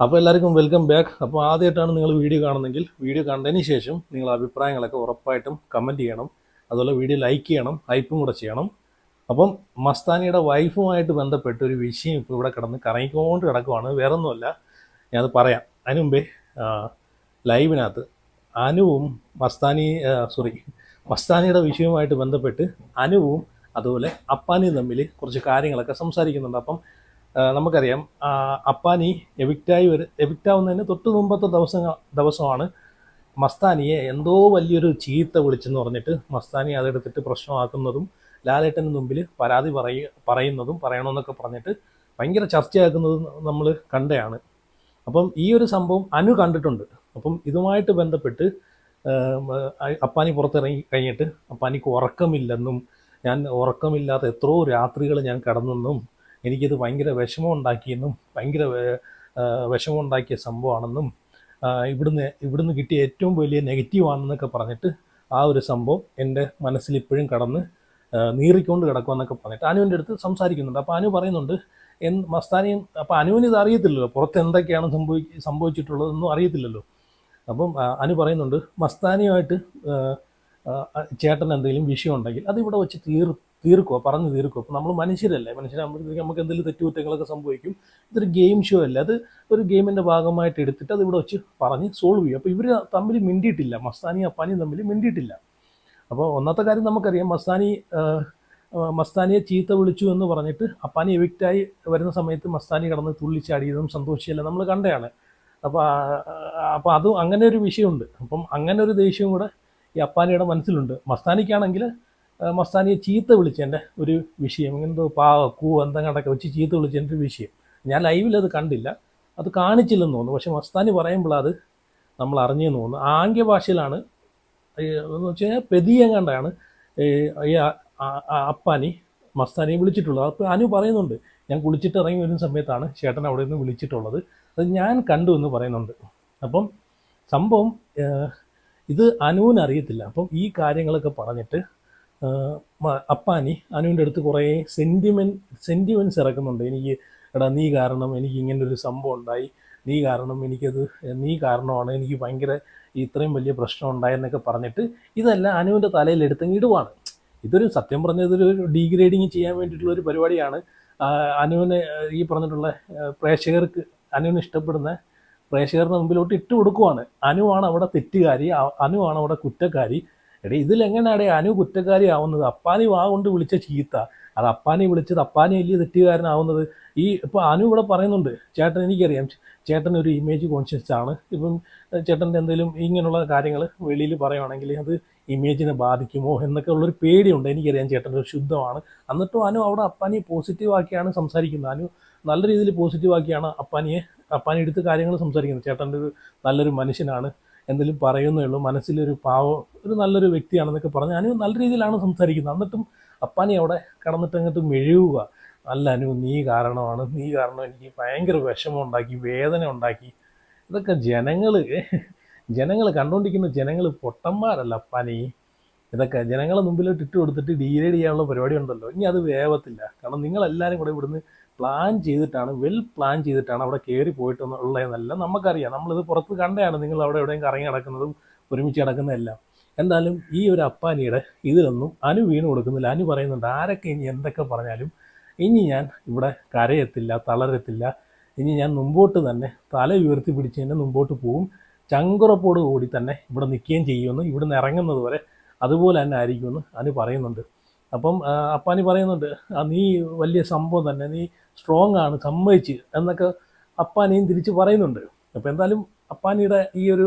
അപ്പോൾ എല്ലാവർക്കും welcome back. അപ്പോൾ ആദ്യമായിട്ടാണ് നിങ്ങൾ വീഡിയോ കാണുന്നതെങ്കിൽ വീഡിയോ കണ്ടതിന് ശേഷം നിങ്ങൾ അഭിപ്രായങ്ങളൊക്കെ ഉറപ്പായിട്ടും കമൻറ്റ് ചെയ്യണം. അതുപോലെ വീഡിയോ ലൈക്ക് ചെയ്യണം, ഹൈപ്പും കൂടെ ചെയ്യണം. അപ്പം മസ്താനിയുടെ വൈഫുമായിട്ട് ബന്ധപ്പെട്ട ഒരു വിഷയം ഇപ്പോൾ ഇവിടെ കിടന്ന് കറങ്ങിക്കൊണ്ട് കിടക്കുവാണ്. വേറൊന്നുമല്ല, ഞാനത് പറയാം. അതിനു മുമ്പേ ലൈവിനകത്ത് അനുവും മസ്താനിയുടെ വിഷയവുമായിട്ട് ബന്ധപ്പെട്ട് അനുവും അതുപോലെ അപ്പാനിയും തമ്മിൽ കുറച്ച് കാര്യങ്ങളൊക്കെ സംസാരിക്കുന്നുണ്ട്. അപ്പം നമുക്കറിയാം, അപ്പാനി എവിക്റ്റാവുന്നതിന് തൊട്ട് മുമ്പത്തെ ദിവസമാണ് മസ്താനിയെ എന്തോ വലിയൊരു ചീത്ത വിളിച്ചെന്ന് പറഞ്ഞിട്ട് മസ്താനി അതെടുത്തിട്ട് പ്രശ്നമാക്കുന്നതും ലാലേട്ടന് മുമ്പിൽ പരാതി പറയുന്നതും പറയണമെന്നൊക്കെ പറഞ്ഞിട്ട് ഭയങ്കര ചർച്ചയാക്കുന്നതും നമ്മൾ കണ്ടതാണ്. അപ്പം ഈ ഒരു സംഭവം അനു കണ്ടിട്ടുണ്ട്. അപ്പം ഇതുമായിട്ട് ബന്ധപ്പെട്ട് അപ്പാനി പുറത്തിറങ്ങി കഴിഞ്ഞിട്ട് അപ്പാനിക്ക് ഉറക്കമില്ലെന്നും ഞാൻ ഉറക്കമില്ലാത്ത എത്രയോ രാത്രികൾ ഞാൻ കടന്നെന്നും എനിക്കിത് ഭയങ്കര വിഷമമുണ്ടാക്കിയെന്നും ഭയങ്കര വിഷമമുണ്ടാക്കിയ സംഭവമാണെന്നും ഇവിടുന്ന് കിട്ടിയ ഏറ്റവും വലിയ നെഗറ്റീവാണെന്നൊക്കെ പറഞ്ഞിട്ട് ആ ഒരു സംഭവം എൻ്റെ മനസ്സിൽ ഇപ്പോഴും കടന്ന് നീറിക്കൊണ്ട് കിടക്കുമെന്നൊക്കെ പറഞ്ഞിട്ട് അനുവിൻ്റെ അടുത്ത് സംസാരിക്കുന്നുണ്ട്. അപ്പോൾ അനു പറയുന്നുണ്ട് മസ്താനിയും അപ്പോൾ അനുവിന് ഇത് അറിയത്തില്ലല്ലോ, പുറത്ത് എന്തൊക്കെയാണ് സംഭവിച്ചിട്ടുള്ളതെന്നും അറിയത്തില്ലല്ലോ. അപ്പം അനു പറയുന്നുണ്ട് മസ്താനിയുമായിട്ട് ചേട്ടൻ എന്തെങ്കിലും വിഷയം ഉണ്ടെങ്കിൽ അത് ഇവിടെ വെച്ച് പറഞ്ഞു തീർക്കുക. അപ്പം നമ്മൾ മനുഷ്യരാകുമ്പോഴത്തേക്ക് നമുക്ക് എന്തെങ്കിലും തെറ്റുകുറ്റങ്ങളൊക്കെ സംഭവിക്കും. ഇതൊരു ഗെയിം ഷോ അല്ല, അത് ഒരു ഗെയിമിൻ്റെ ഭാഗമായിട്ട് എടുത്തിട്ട് അത് ഇവിടെ വെച്ച് പറഞ്ഞ് സോൾവ് ചെയ്യും. അപ്പോൾ ഇവർ തമ്മിൽ മിണ്ടിയിട്ടില്ല, മസ്താനിയും അപ്പാനിയും തമ്മിൽ മിണ്ടിയിട്ടില്ല. അപ്പോൾ ഒന്നാമത്തെ കാര്യം നമുക്കറിയാം, മസ്താനിയെ ചീത്ത വിളിച്ചു എന്ന് പറഞ്ഞിട്ട് അപ്പാനി എവിക്റ്റായി വരുന്ന സമയത്ത് മസ്താനി കടന്ന് തുള്ളിച്ചാടിയതും സന്തോഷിച്ചല്ല നമ്മൾ കണ്ടതാണ്. അപ്പോൾ അതും അങ്ങനെ ഒരു വിഷയമുണ്ട്. അപ്പം അങ്ങനെ ഒരു ദേഷ്യവും കൂടെ ഈ അപ്പാനിയുടെ മനസ്സിലുണ്ട്. മസ്താനിക്കാണെങ്കിൽ മസ്താനിയെ ചീത്ത വിളിച്ചതിൻ്റെ ഒരു വിഷയം, എന്തോ എന്തെങ്കിലൊക്കെ വെച്ച് ചീത്ത വിളിച്ചതിൻ്റെ ഒരു വിഷയം ഞാൻ ലൈവിൽ അത് കണ്ടില്ല, അത് കാണിച്ചില്ലെന്ന് തോന്നുന്നു. പക്ഷെ മസ്താനി പറയുമ്പോഴത് നമ്മൾ അറിഞ്ഞെന്ന് തോന്നുന്നു. ആംഗ്യ ഭാഷയിലാണ് എന്ന് വെച്ച് കഴിഞ്ഞാൽ പെതിയെങ്ങാണ്ടാണ് ഈ അപ്പാനി മസ്താനിയെ വിളിച്ചിട്ടുള്ളത്. അപ്പോൾ അനു പറയുന്നുണ്ട്, ഞാൻ കുളിച്ചിട്ട് ഇറങ്ങി വരുന്ന സമയത്താണ് ചേട്ടൻ അവിടെ നിന്ന് വിളിച്ചിട്ടുള്ളത്, അത് ഞാൻ കണ്ടു എന്ന് പറയുന്നുണ്ട്. അപ്പം സംഭവം ഇത് അനുവിന് അറിയത്തില്ല. അപ്പം ഈ കാര്യങ്ങളൊക്കെ പറഞ്ഞിട്ട് അപ്പാനി അനുവിൻ്റെ അടുത്ത് കുറേ സെൻറ്റിമെൻറ്റ്സ് ഇറക്കുന്നുണ്ട്. എടാ നീ കാരണം എനിക്ക് ഇങ്ങനൊരു സംഭവം ഉണ്ടായി, നീ കാരണമാണ് എനിക്ക് ഭയങ്കര ഇത്രയും വലിയ പ്രശ്നം ഉണ്ടായെന്നൊക്കെ പറഞ്ഞിട്ട് ഇതെല്ലാം അനുവിൻ്റെ തലയിൽ എടുത്തങ്ങ് ഇടുവാണ്. ഇതൊരു സത്യം പറഞ്ഞതൊരു ഡീഗ്രേഡിങ് ചെയ്യാൻ വേണ്ടിയിട്ടുള്ളൊരു പരിപാടിയാണ്. അനുവിനെ ഈ പറഞ്ഞിട്ടുള്ള അനുവിന് ഇഷ്ടപ്പെടുന്ന പ്രേക്ഷകരുടെ മുമ്പിലോട്ട് ഇട്ട് കൊടുക്കുവാണ്. അനുവാണ് അവിടെ തെറ്റുകാരി, അനുവാണ് അവിടെ കുറ്റക്കാരി. ഇതിലെങ്ങനെയാണ് അനു കുറ്റക്കാരി ആവുന്നത്? അപ്പാനി കൊണ്ട് വിളിച്ച ചീത്ത, അത് അപ്പാനി വിളിച്ചത് അപ്പാനി വലിയ തെറ്റുകാരനാവുന്നത്. ഇപ്പോൾ അനു ഇവിടെ പറയുന്നുണ്ട്, ചേട്ടൻ എനിക്കറിയാം ചേട്ടൻ ഒരു ഇമേജ് കോൺഷ്യസ് ആണ്. ഇപ്പം ചേട്ടൻ്റെ എന്തെങ്കിലും ഇങ്ങനെയുള്ള കാര്യങ്ങൾ വെളിയിൽ പറയുവാണെങ്കിൽ അത് ഇമേജിനെ ബാധിക്കുമോ എന്നൊക്കെ ഉള്ളൊരു പേടിയുണ്ട്. എനിക്കറിയാം ചേട്ടൻ്റെ ഒരു ശുദ്ധമാണ്. എന്നിട്ടും അനു അവിടെ അപ്പാനിയെ പോസിറ്റീവാക്കിയാണ് സംസാരിക്കുന്നത്. അനു നല്ല രീതിയിൽ പോസിറ്റീവാക്കിയാണ് അപ്പാനി എടുത്ത് കാര്യങ്ങൾ സംസാരിക്കുന്നത്. ചേട്ടൻ്റെ നല്ലൊരു മനുഷ്യനാണ്, എന്തെങ്കിലും പറയുന്നേ ഉള്ളൂ, മനസ്സിലൊരു ഒരു നല്ലൊരു വ്യക്തിയാണെന്നൊക്കെ പറഞ്ഞ് അനു നല്ല രീതിയിലാണ് സംസാരിക്കുന്നത്. എന്നിട്ടും അപ്പാനി അവിടെ കടന്നിട്ട് അങ്ങോട്ട് മെഴുകുക, അല്ല അനു നീ കാരണം എനിക്ക് ഭയങ്കര വിഷമം ഉണ്ടാക്കി, വേദന ഉണ്ടാക്കി. ഇതൊക്കെ ജനങ്ങൾ കണ്ടുകൊണ്ടിരിക്കുന്ന ജനങ്ങൾ പൊട്ടന്മാരല്ല അപ്പാനി. ഇതൊക്കെ ജനങ്ങളെ മുമ്പിലോട്ട് ഇട്ട് കൊടുത്തിട്ട് ഡീഗ്രേഡ് ചെയ്യാനുള്ള പരിപാടി ഉണ്ടല്ലോ, ഇനി അത് വേവത്തില്ല. കാരണം നിങ്ങളെല്ലാവരും കൂടെ ഇവിടുന്ന് വെൽ പ്ലാൻ ചെയ്തിട്ടാണ് അവിടെ കയറി പോയിട്ടുള്ളതെന്നല്ല നമുക്കറിയാം. നമ്മളിത് പുറത്ത് കണ്ടതാണ്, നിങ്ങൾ അവിടെ എവിടെയും കറങ്ങി നടക്കുന്നതും ഒരുമിച്ച് നടക്കുന്നതെല്ലാം. എന്തായാലും ഈ ഒരു അപ്പാനിയുടെ ഇതിലൊന്നും അനു വീണ് കൊടുക്കുന്നില്ല. അനു പറയുന്നുണ്ട്, ആരൊക്കെ ഇനി എന്തൊക്കെ പറഞ്ഞാലും ഇനി ഞാൻ ഇവിടെ കരയത്തില്ല, തളരത്തില്ല. ഇനി ഞാൻ മുമ്പോട്ട് തന്നെ തല ഉയർത്തി പിടിച്ച് തന്നെ മുമ്പോട്ട് പോവും, ചങ്കുറപ്പോട് കൂടി തന്നെ ഇവിടെ നിൽക്കുകയും ചെയ്യുമെന്ന്, ഇവിടുന്ന് ഇറങ്ങുന്നത് വരെ അതുപോലെ തന്നെ ആയിരിക്കുമെന്ന് അനു പറയുന്നുണ്ട്. അപ്പം അപ്പാനി പറയുന്നുണ്ട്, നീ വലിയ സംഭവം തന്നെ, നീ സ്ട്രോങ് ആണ്, സമ്മതിച്ച് എന്നൊക്കെ അപ്പാനിയും തിരിച്ച് പറയുന്നുണ്ട്. അപ്പോൾ എന്തായാലും അപ്പാനിയുടെ ഈ ഒരു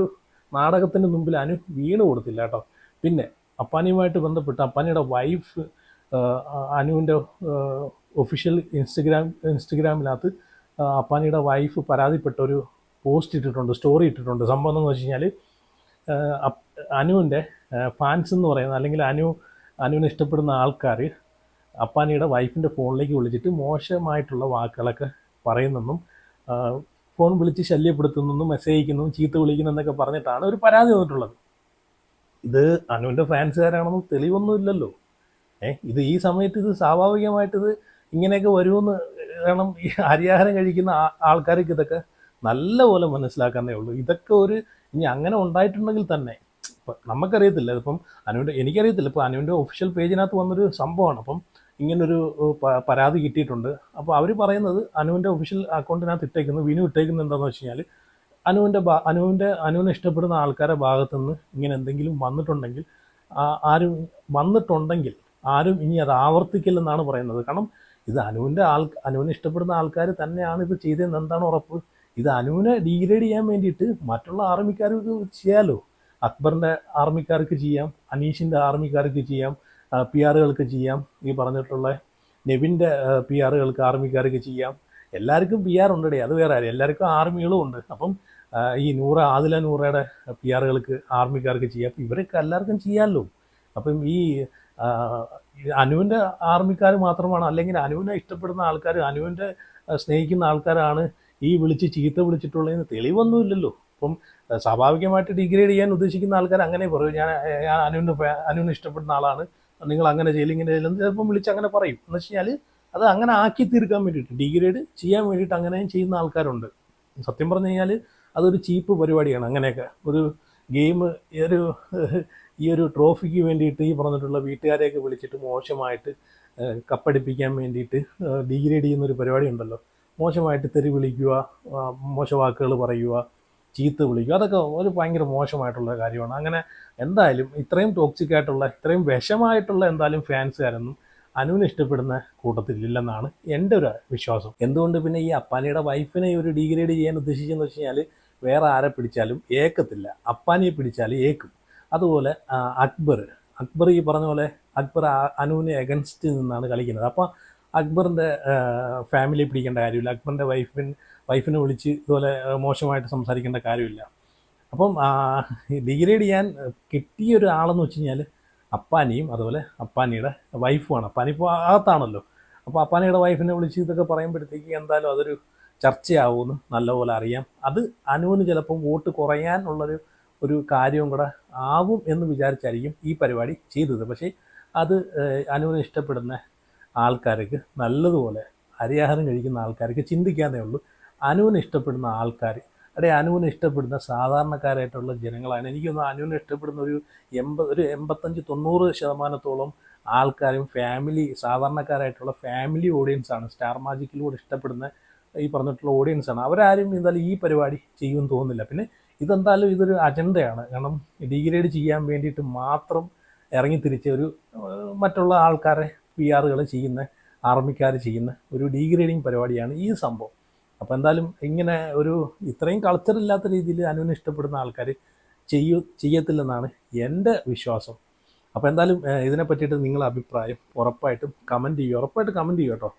നാടകത്തിന് മുമ്പിൽ അനു വീണ് കൊടുത്തില്ല കേട്ടോ. പിന്നെ അപ്പാനിയുമായിട്ട് ബന്ധപ്പെട്ട് അപ്പാനിയുടെ വൈഫ് അനുവിൻ്റെ ഒഫീഷ്യൽ ഇൻസ്റ്റഗ്രാമിനകത്ത് അപ്പാനിയുടെ വൈഫ് പരാതിപ്പെട്ട ഒരു പോസ്റ്റ് ഇട്ടിട്ടുണ്ട്, സ്റ്റോറി ഇട്ടിട്ടുണ്ട്. സംഭവം എന്ന് വെച്ച് കഴിഞ്ഞാൽ അനുവിൻ്റെ ഫാൻസ് എന്ന് പറയുന്നത്, അല്ലെങ്കിൽ അനുവിനെ ഇഷ്ടപ്പെടുന്ന ആൾക്കാർ അപ്പാനിയുടെ വൈഫിൻ്റെ ഫോണിലേക്ക് വിളിച്ചിട്ട് മോശമായിട്ടുള്ള വാക്കുകളൊക്കെ പറയുന്നെന്നും ഫോൺ വിളിച്ച് ശല്യപ്പെടുത്തുന്നെന്നും മെസ്സേജ് അയക്കുന്നതും ചീത്ത വിളിക്കുന്നതെന്നൊക്കെ പറഞ്ഞിട്ടാണ് ഒരു പരാതി വന്നിട്ടുള്ളത്. ഇത് അനുവിൻ്റെ ഫാൻസുകാരാണെന്നും തെളിവൊന്നും ഇല്ലല്ലോ. ഇത് ഈ സമയത്ത് ഇത് സ്വാഭാവികമായിട്ടിത് ഇങ്ങനെയൊക്കെ വരുമെന്ന്, കാരണം ഈ അരിയാഹാരം കഴിക്കുന്ന ആൾക്കാർക്ക് ഇതൊക്കെ നല്ലപോലെ മനസ്സിലാക്കാനേ ഉള്ളൂ. ഇതൊക്കെ ഒരു ഇനി അങ്ങനെ ഉണ്ടായിട്ടുണ്ടെങ്കിൽ തന്നെ ഇപ്പം നമുക്കറിയത്തില്ല. ഇതിപ്പം എനിക്കറിയത്തില്ല. ഇപ്പോൾ അനുവിൻ്റെ ഒഫീഷ്യൽ പേജിനകത്ത് വന്നൊരു സംഭവമാണ്. അപ്പം ഇങ്ങനൊരു പരാതി കിട്ടിയിട്ടുണ്ട്. അപ്പോൾ അവർ പറയുന്നത് അനുവിൻ്റെ ഒഫീഷ്യൽ അക്കൗണ്ടിനകത്ത് ഇട്ടേക്കുന്നത്, വിനു ഇട്ടേക്കുന്നത് എന്താണെന്ന് വെച്ച് കഴിഞ്ഞാൽ അനുവിനെ ഇഷ്ടപ്പെടുന്ന ആൾക്കാരുടെ ഭാഗത്തുനിന്ന് ഇങ്ങനെ എന്തെങ്കിലും വന്നിട്ടുണ്ടെങ്കിൽ ആരും ആരും ഇനി അത് ആവർത്തിക്കില്ലെന്നാണ് പറയുന്നത്. കാരണം ഇത് അനുവിനെ ഇഷ്ടപ്പെടുന്ന ആൾക്കാർ തന്നെയാണ് ഇത് ചെയ്തതെന്ന് എന്താണ് ഉറപ്പ്? ഇത് അനുവിനെ ഡീഗ്രേഡ് ചെയ്യാൻ വേണ്ടിയിട്ട് മറ്റുള്ള ആർമിക്കാർക്ക് ചെയ്യാമല്ലോ. അക്ബറിൻ്റെ ആർമിക്കാർക്ക് ചെയ്യാം, അനീഷിൻ്റെ ആർമിക്കാർക്ക് ചെയ്യാം, പി ആറുകൾക്ക് ചെയ്യാം, ഈ പറഞ്ഞിട്ടുള്ള നെവിൻ്റെ പി ആറുകൾക്ക് ആർമിക്കാർക്ക് ചെയ്യാം. എല്ലാവർക്കും പി ആർ ഉണ്ടേ, അത് വേറെ കാര്യം. എല്ലാവർക്കും ആർമികളും ഉണ്ട്. അപ്പം ഈ ആദില നൂറയുടെ പി ആറുകൾക്ക് ആർമിക്കാർക്ക് ചെയ്യാം. അപ്പം ഇവരൊക്കെ എല്ലാവർക്കും ചെയ്യാമല്ലോ. അപ്പം ഈ അനുവിൻ്റെ ആർമിക്കാർ മാത്രമാണ്, അല്ലെങ്കിൽ അനുവിനെ ഇഷ്ടപ്പെടുന്ന ആൾക്കാർ, അനുവിൻ്റെ സ്നേഹിക്കുന്ന ആൾക്കാരാണ് ഈ ചീത്ത വിളിച്ചിട്ടുള്ളതെന്ന് തെളിവൊന്നുമില്ലല്ലോ. അപ്പം സ്വാഭാവികമായിട്ട് ഡിഗ്രേഡ് ചെയ്യാൻ ഉദ്ദേശിക്കുന്ന ആൾക്കാർ അങ്ങനെ പറയും, ഞാൻ അനുവിനെ ഇഷ്ടപ്പെടുന്ന ആളാണ്, നിങ്ങൾ അങ്ങനെ ചെയ്യില്ല ഇങ്ങനെ ചെയ്യില്ലെന്ന് ചിലപ്പം വിളിച്ച് അങ്ങനെ പറയും. എന്ന് വെച്ച് കഴിഞ്ഞാൽ അത് അങ്ങനെ ആക്കി തീർക്കാൻ വേണ്ടിയിട്ട്, ഡിഗ്രേഡ് ചെയ്യാൻ വേണ്ടിയിട്ട് അങ്ങനെയും ചെയ്യുന്ന ആൾക്കാരുണ്ട്. സത്യം പറഞ്ഞു കഴിഞ്ഞാൽ അതൊരു ചീപ്പ് പരിപാടിയാണ്. അങ്ങനെയൊക്കെ ഒരു ഗെയിം ഈ ഒരു ട്രോഫിക്ക് വേണ്ടിയിട്ട് ഈ പറഞ്ഞിട്ടുള്ള വീട്ടുകാരെയൊക്കെ വിളിച്ചിട്ട് മോശമായിട്ട് കപ്പടിപ്പിക്കാൻ വേണ്ടിയിട്ട് ഡിഗ്രേഡ് ചെയ്യുന്നൊരു പരിപാടി ഉണ്ടല്ലോ. മോശമായിട്ട് തെറി വിളിക്കുക, മോശവാക്കുകൾ പറയുക, ചീത്ത വിളിക്കുക, അതൊക്കെ ഒരു ഭയങ്കര മോശമായിട്ടുള്ള കാര്യമാണ്. അങ്ങനെ എന്തായാലും ഇത്രയും ടോക്സിക് ആയിട്ടുള്ള, ഇത്രയും വിഷമായിട്ടുള്ള എന്തായാലും ഫാൻസുകാരൊന്നും അനുവിനെ ഇഷ്ടപ്പെടുന്ന കൂട്ടത്തിലില്ലെന്നാണ് എൻ്റെ ഒരു വിശ്വാസം. എന്തുകൊണ്ട് പിന്നെ ഈ അപ്പാനിയുടെ വൈഫിനെ ഒരു ഡിഗ്രേഡ് ചെയ്യാൻ ഉദ്ദേശിച്ചെന്ന് വെച്ച് കഴിഞ്ഞാൽ വേറെ ആരെ പിടിച്ചാലും ഏക്കത്തില്ല, അപ്പാനിയെ പിടിച്ചാൽ ഏക്കും. അതുപോലെ അക്ബർ ഈ പറഞ്ഞ പോലെ അക്ബർ അനുവിനെ എഗൻസ്റ്റ് നിന്നാണ് കളിക്കുന്നത്. അപ്പോൾ അക്ബറിൻ്റെ ഫാമിലി പിടിക്കേണ്ട കാര്യമില്ല, അക്ബറിൻ്റെ വൈഫിനെ വിളിച്ച് ഇതുപോലെ മോശമായിട്ട് സംസാരിക്കേണ്ട കാര്യമില്ല. അപ്പം ഡിഗ്രേഡ് ചെയ്യാൻ കിട്ടിയ ഒരാളെന്ന് വെച്ച് കഴിഞ്ഞാൽ അപ്പാനിയും അതുപോലെ അപ്പാനിയുടെ വൈഫുമാണ്. അപ്പാനി ഇപ്പോൾ അകത്താണല്ലോ. അപ്പോൾ അപ്പാനിയുടെ വൈഫിനെ വിളിച്ച് ഇതൊക്കെ പറയുമ്പോഴത്തേക്ക് എന്തായാലും അതൊരു ചർച്ചയാവുമെന്ന് നല്ലപോലെ അറിയാം. അത് അനുവിന് ചിലപ്പം വോട്ട് കുറയാനുള്ളൊരു കാര്യവും കൂടെ ആവും എന്ന് വിചാരിച്ചായിരിക്കും ഈ പരിപാടി ചെയ്തത്. പക്ഷേ അത് അനുവിനെ ഇഷ്ടപ്പെടുന്ന ആൾക്കാർക്ക്, നല്ലതുപോലെ അരിയാഹാരം കഴിക്കുന്ന ആൾക്കാർക്ക് ചിന്തിക്കാനേ ഉള്ളൂ. അനുവിനെ ഇഷ്ടപ്പെടുന്ന ആൾക്കാർ, അനുവിനെ ഇഷ്ടപ്പെടുന്ന സാധാരണക്കാരായിട്ടുള്ള ജനങ്ങളാണ്. എനിക്കൊന്ന് അനുവിനെ ഇഷ്ടപ്പെടുന്ന ഒരു 85-90% ആൾക്കാരും സാധാരണക്കാരായിട്ടുള്ള ഫാമിലി ഓഡിയൻസാണ്. സ്റ്റാർ മാജിക്കിലൂടെ ഇഷ്ടപ്പെടുന്ന ഈ പറഞ്ഞിട്ടുള്ള ഓഡിയൻസാണ്. അവരാരും എന്തായാലും ഈ പരിപാടി ചെയ്യുമെന്ന് തോന്നുന്നില്ല. പിന്നെ ഇതെന്തായാലും ഇതൊരു അജണ്ടയാണ്. കാരണം ഡിഗ്രേഡ് ചെയ്യാൻ വേണ്ടിയിട്ട് മാത്രം ഇറങ്ങിത്തിരിച്ച മറ്റുള്ള ആൾക്കാരെ പി ആറുകൾ ചെയ്യുന്ന, ആർമിക്കാർ ചെയ്യുന്ന ഒരു ഡീഗ്രേഡിങ് പരിപാടിയാണ് ഈ സംഭവം. അപ്പോൾ എന്തായാലും ഇങ്ങനെ ഇത്രയും കൾച്ചറില്ലാത്ത രീതിയിൽ അനുവിനെ ഇഷ്ടപ്പെടുന്ന ആൾക്കാർ ചെയ്യത്തില്ലെന്നാണ് എൻ്റെ വിശ്വാസം. അപ്പോൾ എന്തായാലും ഇതിനെ പറ്റിയിട്ട് നിങ്ങളുടെ അഭിപ്രായം ഉറപ്പായിട്ടും കമൻറ്റ് ചെയ്യുക കേട്ടോ.